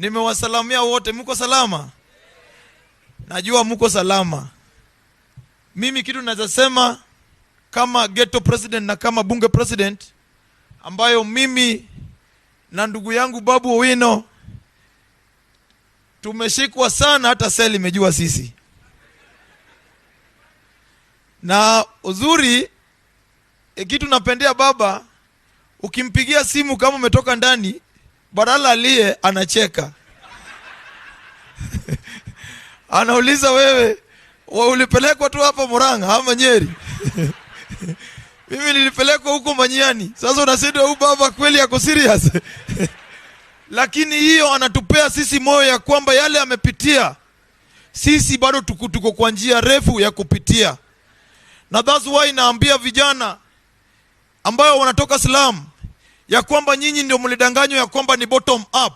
Nimewasalamia wote, mko salama? Najua mko salama. Mimi kitu naweza sema kama ghetto president na kama bunge president, ambayo mimi na ndugu yangu Babu Owino tumeshikwa sana, hata seli imejua sisi. Na uzuri kitu napendea baba, ukimpigia simu kama umetoka ndani, badala aliye anacheka. Anauliza wewe ulipelekwa tu hapa Murang'a ama Nyeri? Mimi nilipelekwa huko Manyani. Sasa unasema huyu baba kweli ako serious? Lakini hiyo anatupea sisi moyo ya kwamba yale amepitia, sisi bado tuko kwa njia refu ya kupitia. Na that's why naambia vijana ambao wanatoka Islam ya kwamba nyinyi ndio mlidanganywa ya kwamba ni bottom up.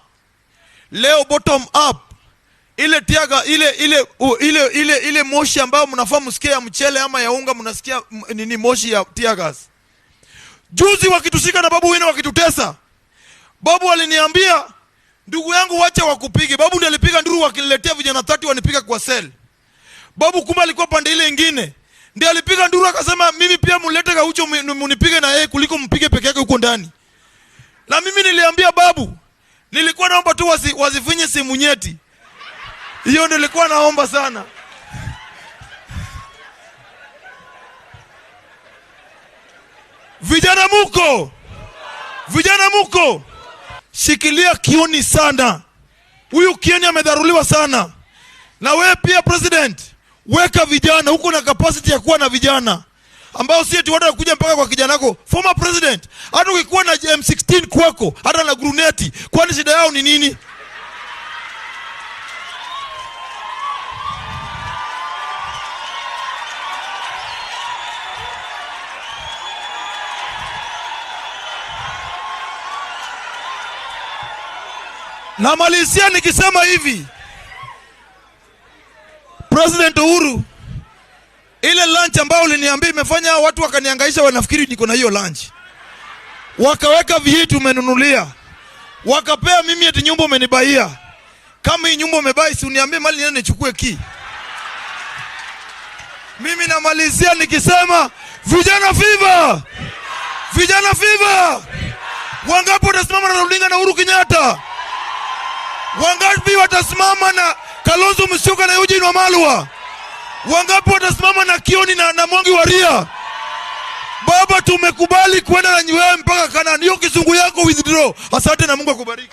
Leo bottom up, ile tiaga ile moshi ambayo mnafaa msikie ya mchele ama ya unga, mnasikia nini moshi ya tiagas. Juzi wakitushika na Babu Owino wakitutesa, Babu aliniambia, ndugu yangu wacha wakupige. Babu ndiye alipiga nduru wakiniletea vijana 30 wanipiga kwa cell. Babu kumbe alikuwa pande ile nyingine, ndiye alipiga nduru akasema mimi pia mulete Gaucho munipige na yeye kuliko mpige peke yake huko ndani. Na mimi niliambia Babu, nilikuwa naomba tu wazifinye simu nyeti. Hiyo ndio nilikuwa naomba sana. Vijana muko? Vijana muko? Shikilia kioni sana. Huyu kioni amedharuliwa sana. Na wewe pia president, weka vijana, huko na capacity ya kuwa na vijana ambao si eti watu kuja mpaka kwa kijana wako. Former president, hata ukikuwa na M16 kwako, hata na gruneti, kwani shida yao ni nini? Na malizia nikisema hivi, President Uhuru, ile lunch ambayo uliniambia imefanya watu wakanihangaisha, wanafikiri niko na hiyo lunch. Wakaweka vitu umenunulia, wakapea mimi eti nyumba umenibaia. Kama hii nyumba umebai, si uniambie mali nene nichukue ki. Mimi namalizia nikisema vijana fever. Vijana fever. Wangapi watasimama na Odinga na Uhuru Kenyatta? Wangapi watasimama na Kalonzo Musyoka na Eugene Wamalwa? Wangapi watasimama na Kioni na Mwangi Waria? Baba, tumekubali kwenda na wewe mpaka Kanani. Hiyo kizungu yako withdraw. Asante na Mungu akubariki.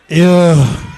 Yeah.